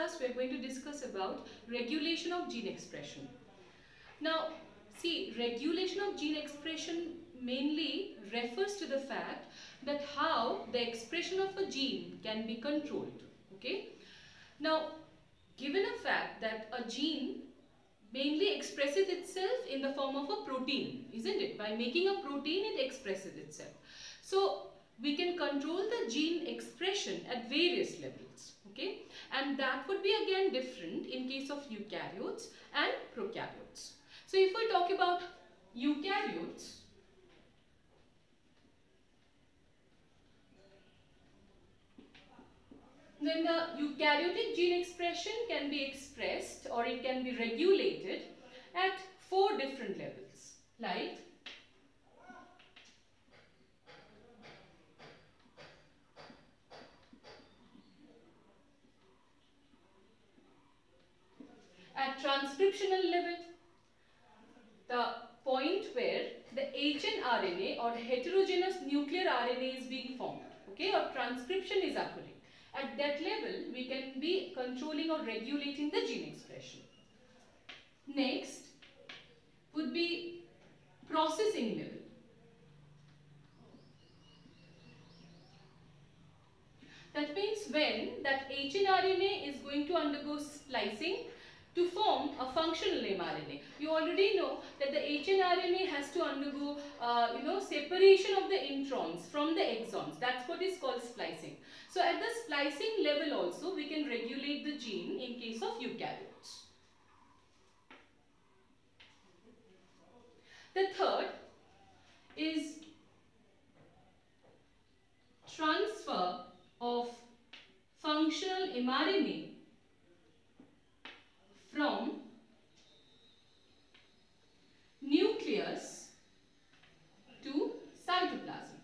class we are going to discuss about regulation of gene expression. Now, see, regulation of gene expression mainly refers to the fact that how the expression of a gene can be controlled. Okay. Now, given a fact that a gene mainly expresses itself in the form of a protein, isn't it? By making a protein, it expresses itself. So, we can control the gene expression at various levels, okay? And that would be again different in case of eukaryotes and prokaryotes. So, if we talk about eukaryotes, then the eukaryotic gene expression can be expressed or it can be regulated at 4 different levels, like at transcriptional level, the point where the hnRNA or heterogeneous nuclear RNA is being formed, okay, or transcription is occurring. At that level, we can be controlling or regulating the gene expression. Next would be processing level. That means when that hnRNA is going to undergo splicing to form a functional mRNA. You already know that the hnRNA has to undergo separation of the introns from the exons. That's what is called splicing. So at the splicing level also we can regulate the gene in case of eukaryotes. The third is transfer of functional mRNA from nucleus to cytoplasm.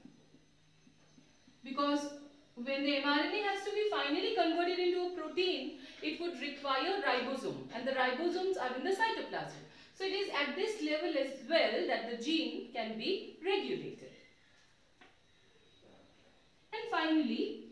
Because when the mRNA has to be finally converted into a protein, it would require ribosome, and the ribosomes are in the cytoplasm. So it is at this level as well that the gene can be regulated. And finally,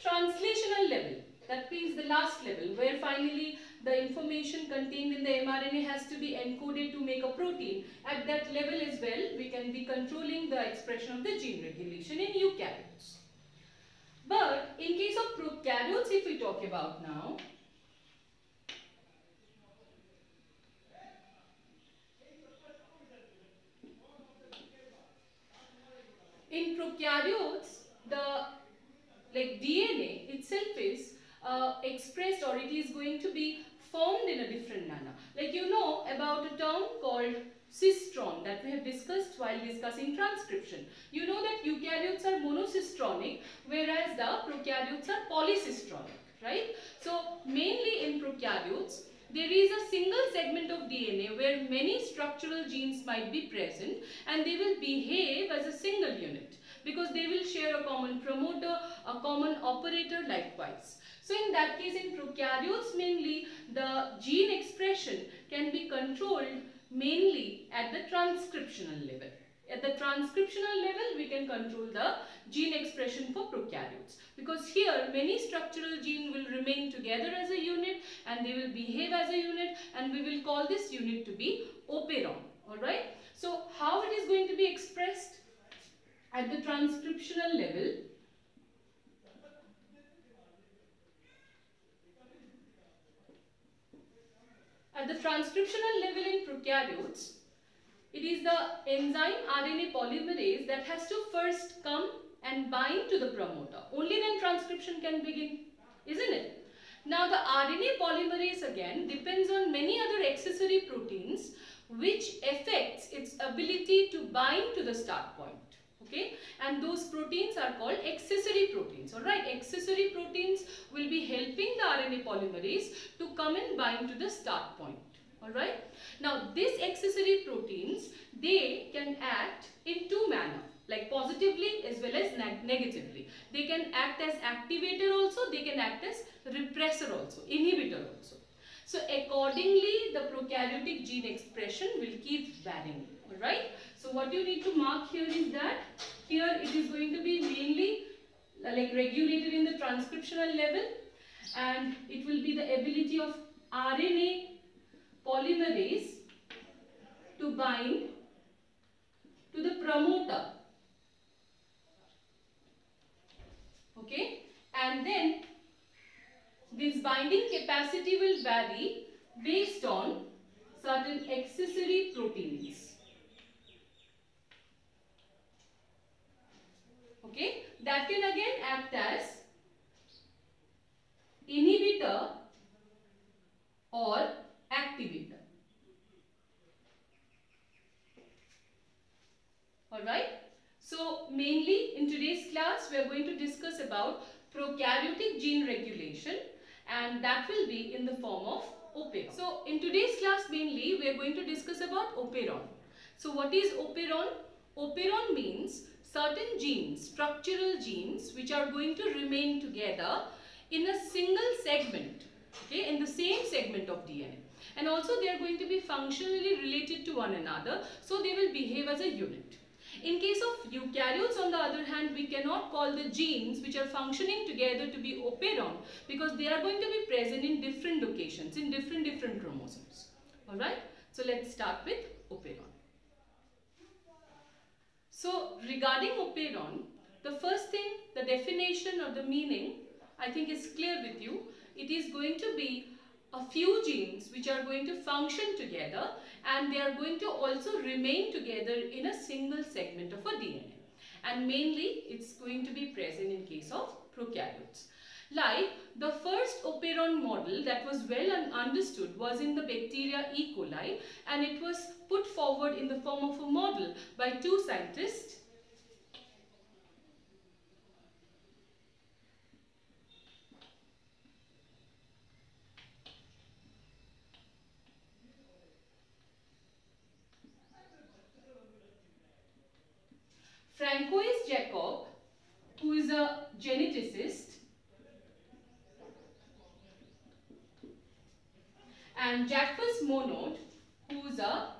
translational level, that means the last level where finally the information contained in the mRNA has to be encoded to make a protein. At that level as well, we can be controlling the expression of the gene regulation in eukaryotes. But in case of prokaryotes, if we talk about now, in prokaryotes, the DNA itself is expressed, or it is going to be formed in a different manner. Like you know about a term called cistron that we have discussed while discussing transcription. You know that eukaryotes are monocistronic, whereas the prokaryotes are polycistronic, right? So mainly in prokaryotes, there is a single segment of DNA where many structural genes might be present, and they will behave as a single unit because they will share a common promoter, a common operator likewise. So in that case, in prokaryotes mainly, the gene expression can be controlled mainly at the transcriptional level. At the transcriptional level, we can control the gene expression for prokaryotes, because here many structural genes will remain together as a unit and they will behave as a unit, and we will call this unit to be operon. Alright. So how it is going to be expressed at the transcriptional level? At the transcriptional level in prokaryotes, it is the enzyme RNA polymerase that has to first come and bind to the promoter. Only then transcription can begin, isn't it? Now the RNA polymerase again depends on many other accessory proteins which affects its ability to bind to the start point. Okay, and those proteins are called accessory proteins. Alright, accessory proteins will be helping the RNA polymerase to come and bind to the start point. Alright, now these accessory proteins, they can act in two manners, like positively as well as negatively. They can act as activator also, they can act as repressor also, inhibitor also. So accordingly, the prokaryotic gene expression will keep varying. Alright, So what you need to mark here is that here it is going to be mainly like regulated in the transcriptional level, and it will be the ability of RNA polymerase to bind to the promoter. Okay, and then this binding capacity will vary based on certain accessory proteins. Okay, that can again act as inhibitor or activator. Alright, so mainly in today's class we are going to discuss about prokaryotic gene regulation, and that will be in the form of operon. So in today's class mainly we are going to discuss about operon. So what is operon? Operon means certain genes, structural genes, which are going to remain together in a single segment, okay, in the same segment of DNA. And also they are going to be functionally related to one another, so they will behave as a unit. In case of eukaryotes, on the other hand, we cannot call the genes which are functioning together to be operon, because they are going to be present in different locations, in different chromosomes. Alright, so let's start with operon. So regarding operon, the first thing, the definition or the meaning, I think is clear with you. It is going to be a few genes which are going to function together, and they are going to also remain together in a single segment of a DNA. And mainly it's going to be present in case of prokaryotes. Like the first operon model that was well understood was in the bacteria E. coli, and it was put forward in the form of a model by two scientists, Francois Jacob, who is a geneticist, and Jacques Monod, who is a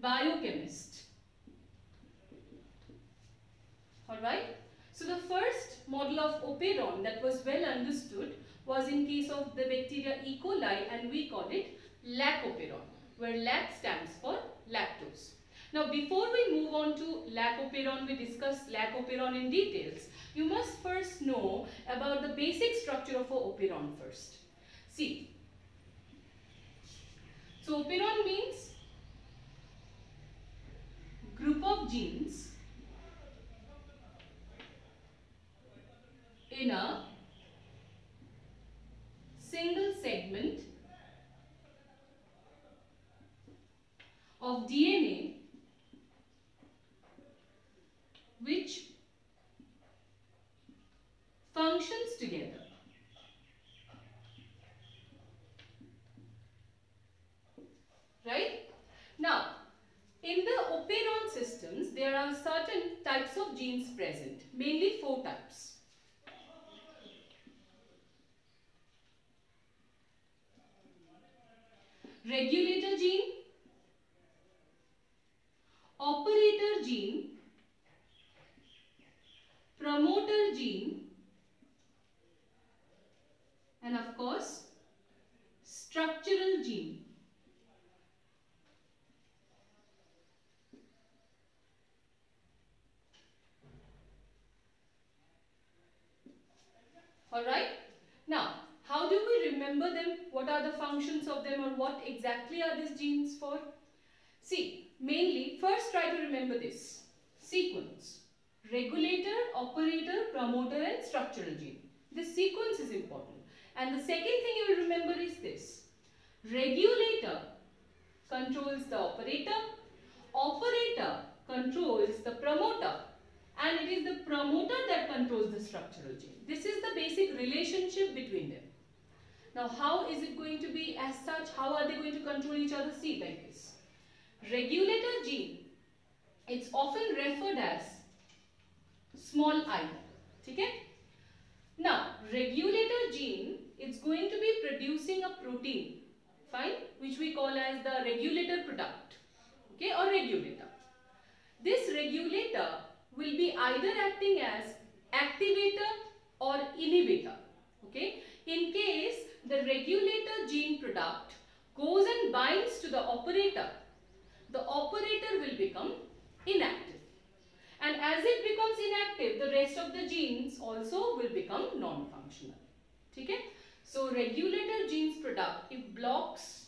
biochemist. Alright, so the first model of operon that was well understood was in case of the bacteria E. coli, and we call it lac-operon, where lac stands for lactose. Now before we move on to lac-operon, we discuss lac-operon in details, you must first know about the basic structure of a operon first. See, so operon means group of genes in a single segment of DNA which functions together. Right? Now, in the operon systems, there are certain types of genes present, mainly 4 types. Regulator gene, operator gene, promoter gene, and of course, structural gene. Alright? Now, how do we remember them? What are the functions of them, or what exactly are these genes for? See, mainly, first try to remember this sequence. Regulator, operator, promoter and structural gene. This sequence is important. And the second thing you will remember is this. Regulator controls the operator, operator controls the promoter, and it is the promoter that controls the structural gene. This is the basic relationship between them. Now, how is it going to be as such? How are they going to control each other? See, like this. Regulator gene, it's often referred as small I. Okay? Now, regulator gene, it's going to be producing a protein, fine, which we call as the regulator product. okay, or regulator. This regulator will be either acting as activator or inhibitor, okay. In case the regulator gene product goes and binds to the operator will become inactive. And as it becomes inactive, the rest of the genes also will become non-functional. Okay? So regulator genes product, if blocks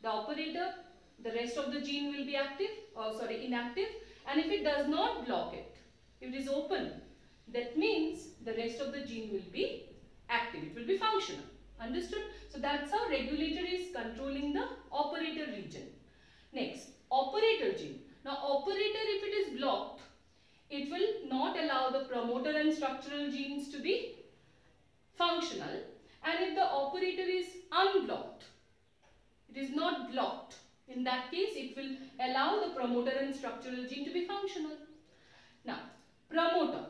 the operator, the rest of the gene will be inactive. And if it does not block it, if it is open, that means the rest of the gene will be active. It will be functional. Understood? So that's how regulator is controlling the operator region. Next, operator gene. Now operator, if it is blocked, it will not allow the promoter and structural genes to be functional. And if the operator is unblocked, it is not blocked, in that case it will allow the promoter and structural gene to be functional. Now, promoter.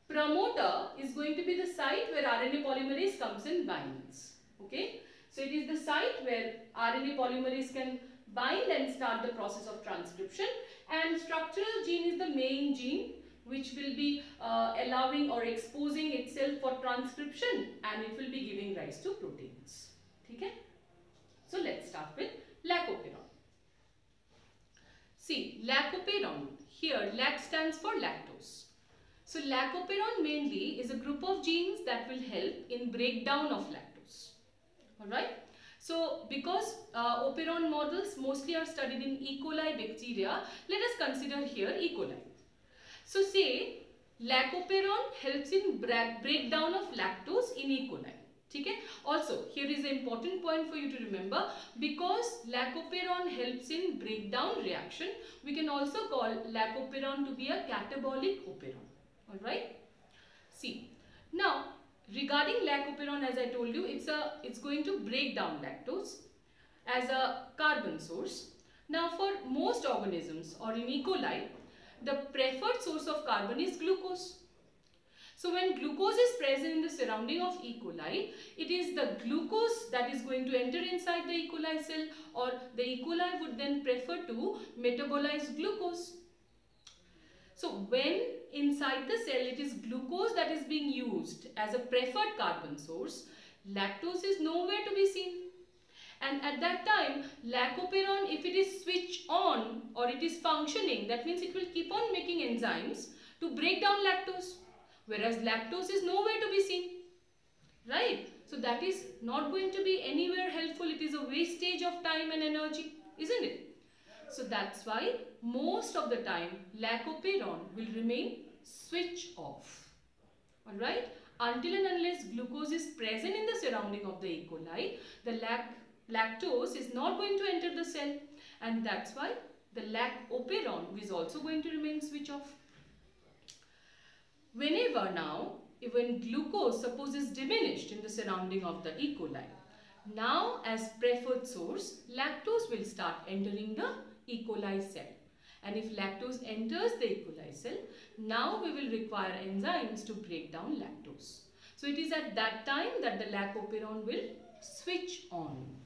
Promoter is going to be the site where RNA polymerase comes and binds. Okay? So it is the site where RNA polymerase can bind and start the process of transcription, and structural gene is the main gene which will be allowing or exposing itself for transcription, and it will be giving rise to proteins. Okay? So let's start with lacoperon. See, lacoperon, here lac stands for lactose. So lacoperon mainly is a group of genes that will help in breakdown of lactose. Alright? So because operon models mostly are studied in E. coli bacteria, let us consider here E. coli. So say lacoperon helps in breakdown of lactose in E. coli. Okay? Also, here is an important point for you to remember. Because lacoperon helps in breakdown reaction, we can also call lacoperon to be a catabolic operon. Alright? See, now regarding lacoperon, as I told you, it's going to break down lactose as a carbon source. Now for most organisms or in E. coli, the preferred source of carbon is glucose. So when glucose is present in the surrounding of E. coli, it is the glucose that is going to enter inside the E. coli cell, or the E. coli would then prefer to metabolize glucose. So when inside the cell it is glucose that is being used as a preferred carbon source, lactose is nowhere to be seen. And at that time, lacoperon, if it is switched on or it is functioning, that means it will keep on making enzymes to break down lactose. Whereas lactose is nowhere to be seen. Right? So that is not going to be anywhere helpful. It is a wastage of time and energy, isn't it? So that's why most of the time lacoperon will remain switch off. Alright? Until and unless glucose is present in the surrounding of the E. coli, the lactose is not going to enter the cell, and that's why the lacoperon is also going to remain switch off. Whenever now, when glucose suppose is diminished in the surrounding of the E. coli, now as preferred source, lactose will start entering the E. coli cell. And if lactose enters the E. coli cell, now we will require enzymes to break down lactose. So it is at that time that the lacoperon will switch on.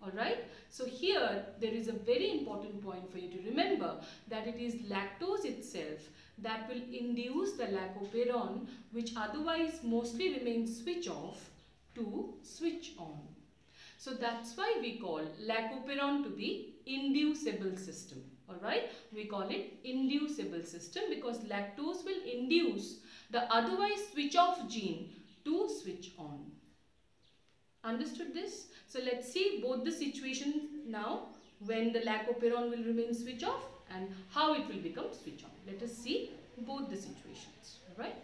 Alright, so here there is a very important point for you to remember, that it is lactose itself that will induce the lacoperon, which otherwise mostly remains switch off, to switch on. So that's why we call lacoperon to be inducible system. Alright, we call it inducible system because lactose will induce the otherwise switch off gene to switch on. Understood this? So let's see both the situations now when the lacoperon will remain switch off and how it will become switch on. Let us see both the situations. Alright?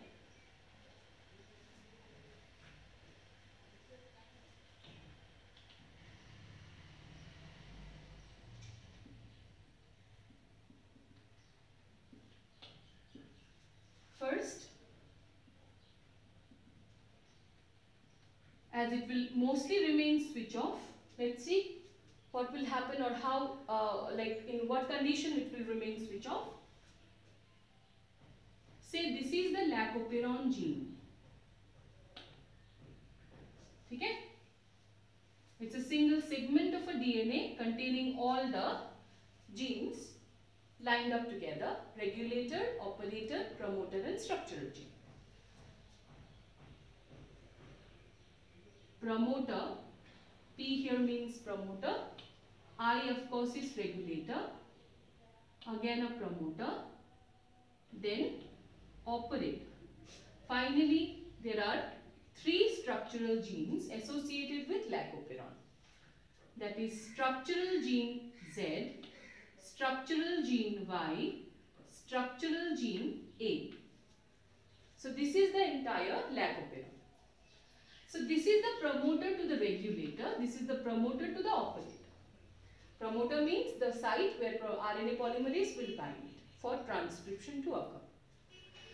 First, as it will mostly remain switch off, let's see what will happen or how, in what condition it will remain switch off. Say this is the lacoperon gene. Okay? It's a single segment of a DNA containing all the genes. lined up together: regulator, operator, promoter and structural gene. Promoter, P here means promoter, I of course is regulator, again a promoter, then operator. Finally, there are 3 structural genes associated with lacoperon. That is structural gene Z, structural gene Y, structural gene A. So this is the entire lacoperon. So this is the promoter to the regulator, this is the promoter to the operator. Promoter means the site where RNA polymerase will bind for transcription to occur.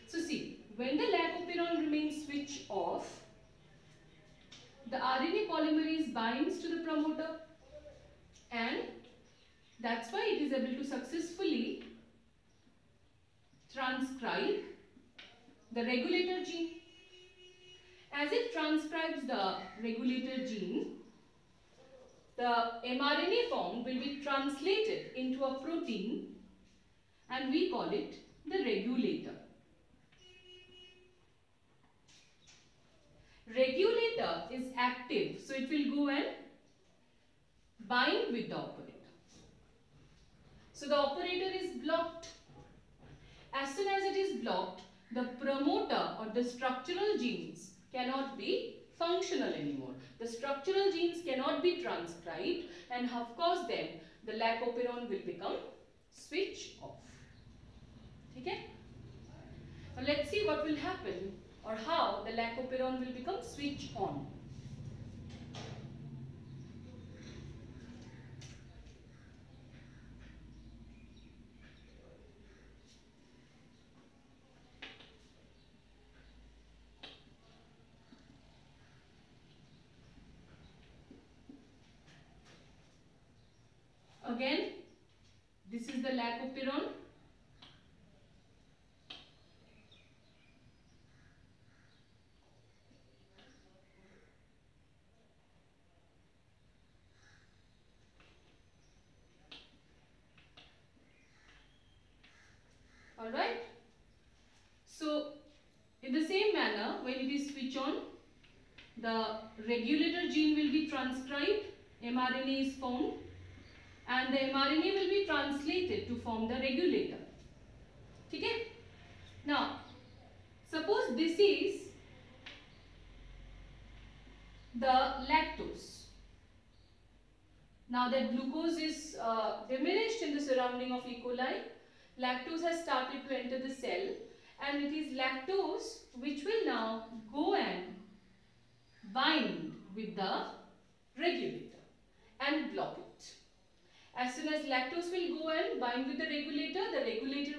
So see, when the lacoperon remains switched off, the RNA polymerase binds to the promoter, and that's why it is able to successfully transcribe the regulator gene. As it transcribes the regulator gene, the mRNA formed will be translated into a protein and we call it the regulator. Regulator is active, so it will go and bind with the operator. So the operator is blocked. As soon as it is blocked, the promoter or the structural genes cannot be functional anymore. The structural genes cannot be transcribed, and of course then the lacoperon will become switch off. Okay? Now let's see what will happen or how the lacoperon will become switch on. Again, this is the lacoperon. Alright. So, in the same manner, when it is switch on, the regulator gene will be transcribed, mRNA is formed, and the mRNA will be translated to form the regulator. Okay? Now, suppose this is the lactose. Now that glucose is diminished in the surrounding of E. coli, lactose has started to enter the cell, and it is lactose which will now go and bind with the regulator and block it. As soon as lactose will go and bind with the regulator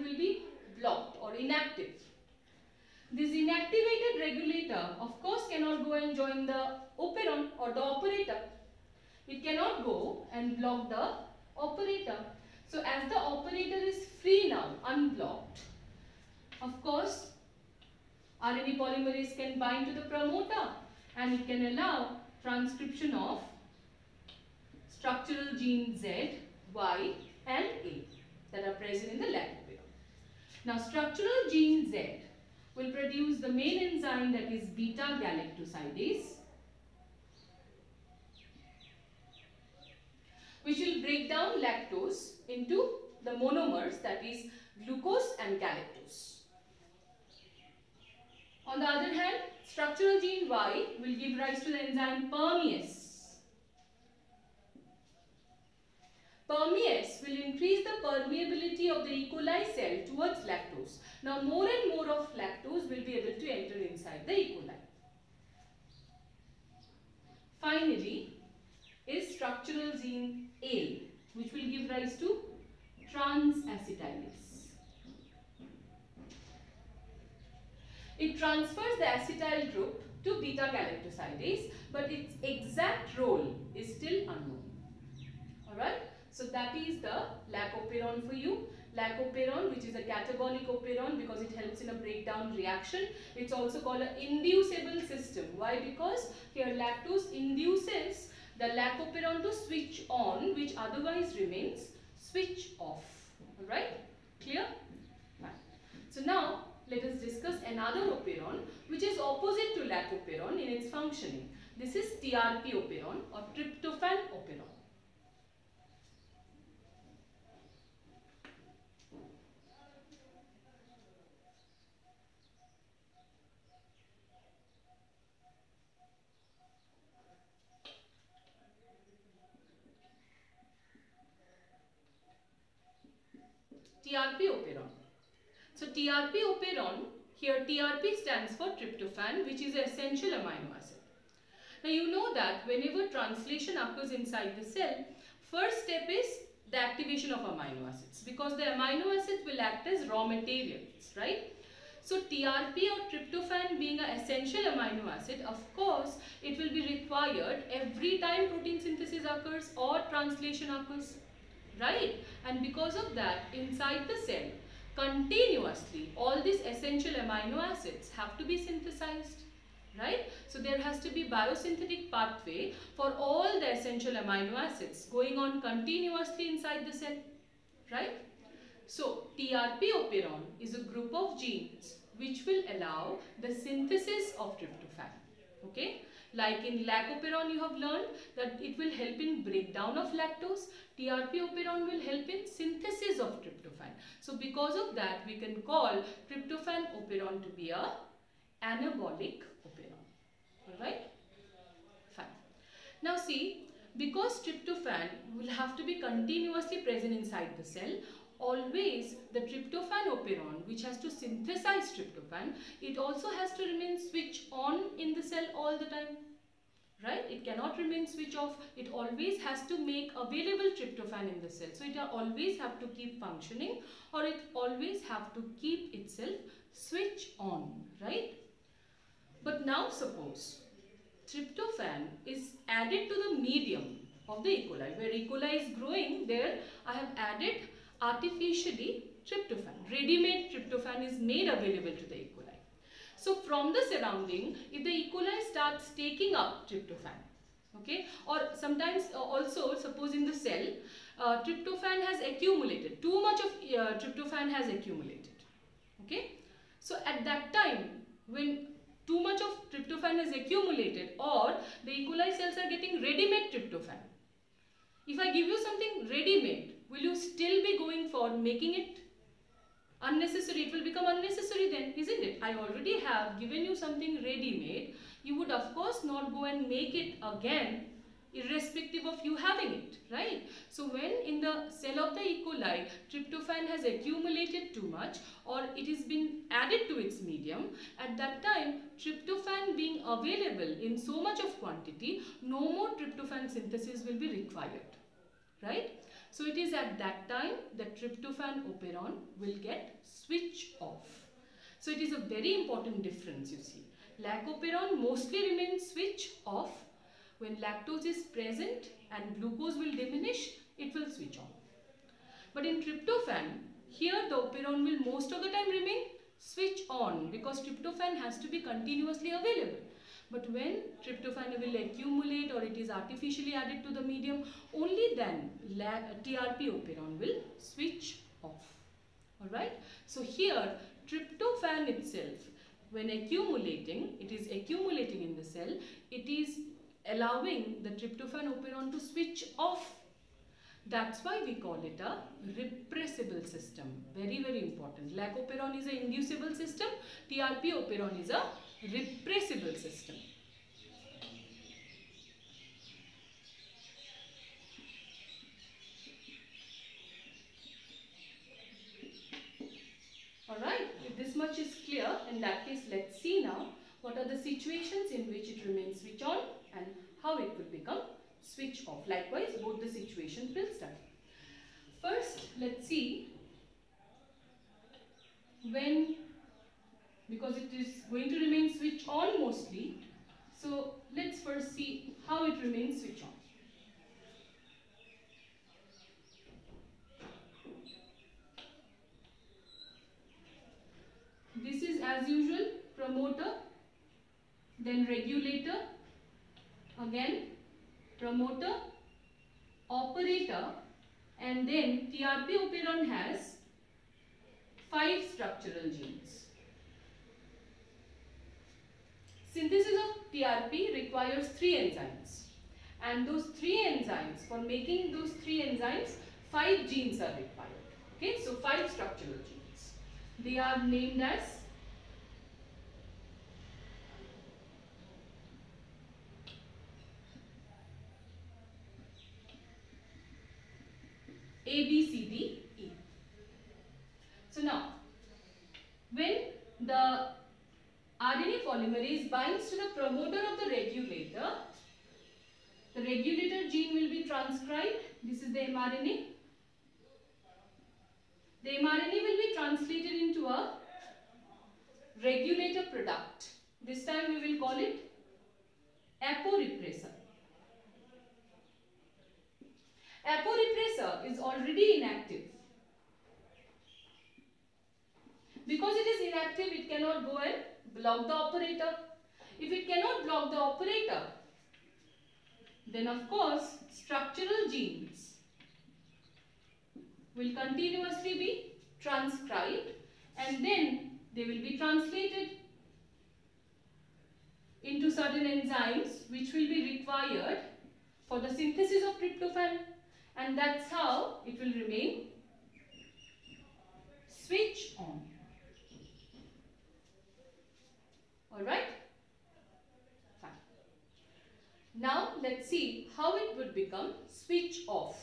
will be blocked or inactive. This inactivated regulator of course cannot go and join the operon or the operator. It cannot go and block the operator. So as the operator is free now, unblocked, of course RNA polymerase can bind to the promoter and it can allow transcription of structural gene Z, Y and A that are present in the lacoperon. Now structural gene Z will produce the main enzyme, that is beta galactosidase, which will break down lactose into the monomers, that is glucose and galactose. On the other hand, structural gene Y will give rise to the enzyme permease. Permease will increase the permeability of the E. coli cell towards lactose. Now more and more of lactose will be able to enter inside the E. coli. Finally is structural gene A, which will give rise to transacetylase. It transfers the acetyl group to beta galactosidase, but its exact role is still unknown. Alright, so that is the lacoperon for you. Lacoperon, which is a catabolic operon because it helps in a breakdown reaction. It's also called an inducible system. Why? Because here lactose induces the lacoperon to switch on, which otherwise remains switch off. Alright. Clear? Fine. So now let us discuss another operon which is opposite to lac operon in its functioning. This is TRP operon or tryptophan operon. TRP operon. So TRP operon, here TRP stands for tryptophan, which is an essential amino acid. Now you know that whenever translation occurs inside the cell, first step is the activation of amino acids, because the amino acids will act as raw materials, right? So TRP or tryptophan being an essential amino acid, of course it will be required every time protein synthesis occurs or translation occurs, right? And because of that, inside the cell continuously all these essential amino acids have to be synthesized, right? So there has to be biosynthetic pathway for all the essential amino acids going on continuously inside the cell, right? So TRP operon is a group of genes which will allow the synthesis of tryptophan, okay? Like in lac operon you have learned that it will help in breakdown of lactose. TRP operon will help in synthesis of tryptophan. So because of that we can call tryptophan operon to be a anabolic operon. Alright? Fine. Now see, because tryptophan will have to be continuously present inside the cell, always the tryptophan operon, which has to synthesize tryptophan, it also has to remain switch on in the cell all the time, right? It cannot remain switch off. It always has to make available tryptophan in the cell. So it always have to keep functioning, or it always have to keep itself switch on, right? But now suppose tryptophan is added to the medium of the E. coli. Where E. coli is growing, there I have added artificially tryptophan. Ready-made tryptophan is made available to the E. coli. So from the surrounding, if the E. coli starts taking up tryptophan, okay, or sometimes also suppose in the cell, tryptophan has accumulated, too much of tryptophan has accumulated, okay. So at that time, when too much of tryptophan is accumulated, or the E. coli cells are getting ready-made tryptophan, if I give you something ready-made, will you still be going for making it unnecessary? It will become unnecessary then, isn't it? I already have given you something ready-made. You would of course not go and make it again, irrespective of you having it, right? So when in the cell of the E. coli, tryptophan has accumulated too much, or it has been added to its medium, at that time tryptophan being available in so much of quantity, no more tryptophan synthesis will be required, right? So it is at that time that tryptophan operon will get switch off. So it is a very important difference, you see. Lac operon mostly remains switch off. When lactose is present and glucose will diminish, it will switch on. But in tryptophan, here the operon will most of the time remain switch on, because tryptophan has to be continuously available. But when tryptophan will accumulate or it is artificially added to the medium, only then TRP operon will switch off. Alright? So here tryptophan itself, when accumulating, it is accumulating in the cell, it is allowing the tryptophan operon to switch off. That's why we call it a repressible system. Very, very important. Lac operon is an inducible system. TRP operon is a repressible system. Alright, if this much is clear, in that case let's see now what are the situations in which it remains switch on and how it will become switch off. Likewise, both the situations will study. First, let's see when, because it is going to remain switch on mostly, so let's first see how it remains switch on. This is as usual promoter, then regulator, again promoter, operator, and then TRP operon has 5 structural genes. Synthesis of TRP requires 3 enzymes, and those 3 enzymes, for making those 3 enzymes, 5 genes are required. Okay, so 5 structural genes. They are named as A, B, C, D, E. So now, when the RNA polymerase binds to the promoter of the regulator gene will be transcribed. This is the mRNA. The mRNA will be translated into a regulator product. This time we will call it aporepressor. Aporepressor is already inactive. Because it is inactive, it cannot go and block the operator. If it cannot block the operator, then of course structural genes will continuously be transcribed, and then they will be translated into certain enzymes which will be required for the synthesis of tryptophan, and that's how it will remain switch on. Alright? Fine. Now let's see how it would become switch off.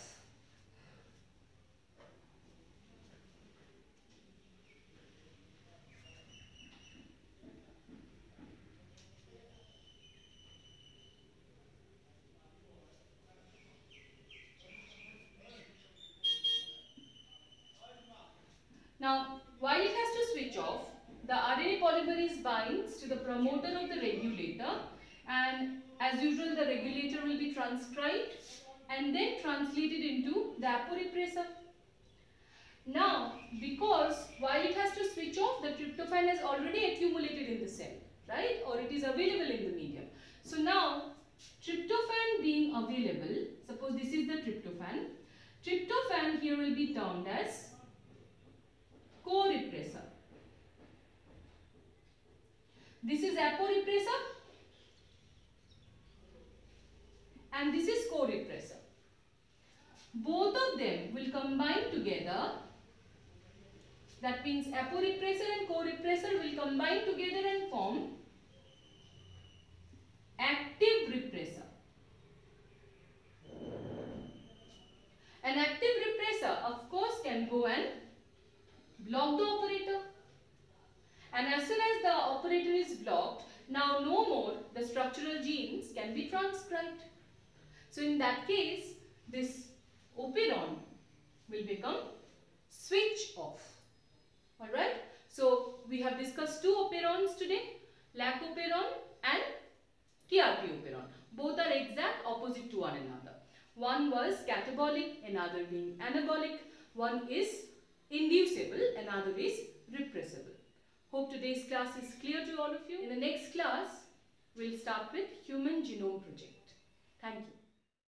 Now, while it has to switch off, the RNA polymerase binds to the promoter of the regulator, and as usual the regulator will be transcribed and then translated into the aporepressor. Now, because while it has to switch off, the tryptophan has already accumulated in the cell, right? Or it is available in the medium. So now, tryptophan being available, suppose this is the tryptophan. Tryptophan here will be termed as co-repressor. This is aporepressor and this is co-repressor. Both of them will combine together. That means aporepressor and co-repressor will combine together and form active repressor. An active repressor, of course, can go and block the operator. And as soon as the operator is blocked, now no more the structural genes can be transcribed. So in that case, this operon will become switch off. Alright. So we have discussed 2 operons today, lac operon and TRP operon. Both are exact opposite to one another. One was catabolic, another being anabolic. One is inducible, another is repressible. Hope today's class is clear to all of you. In the next class, we'll start with Human Genome Project. Thank you.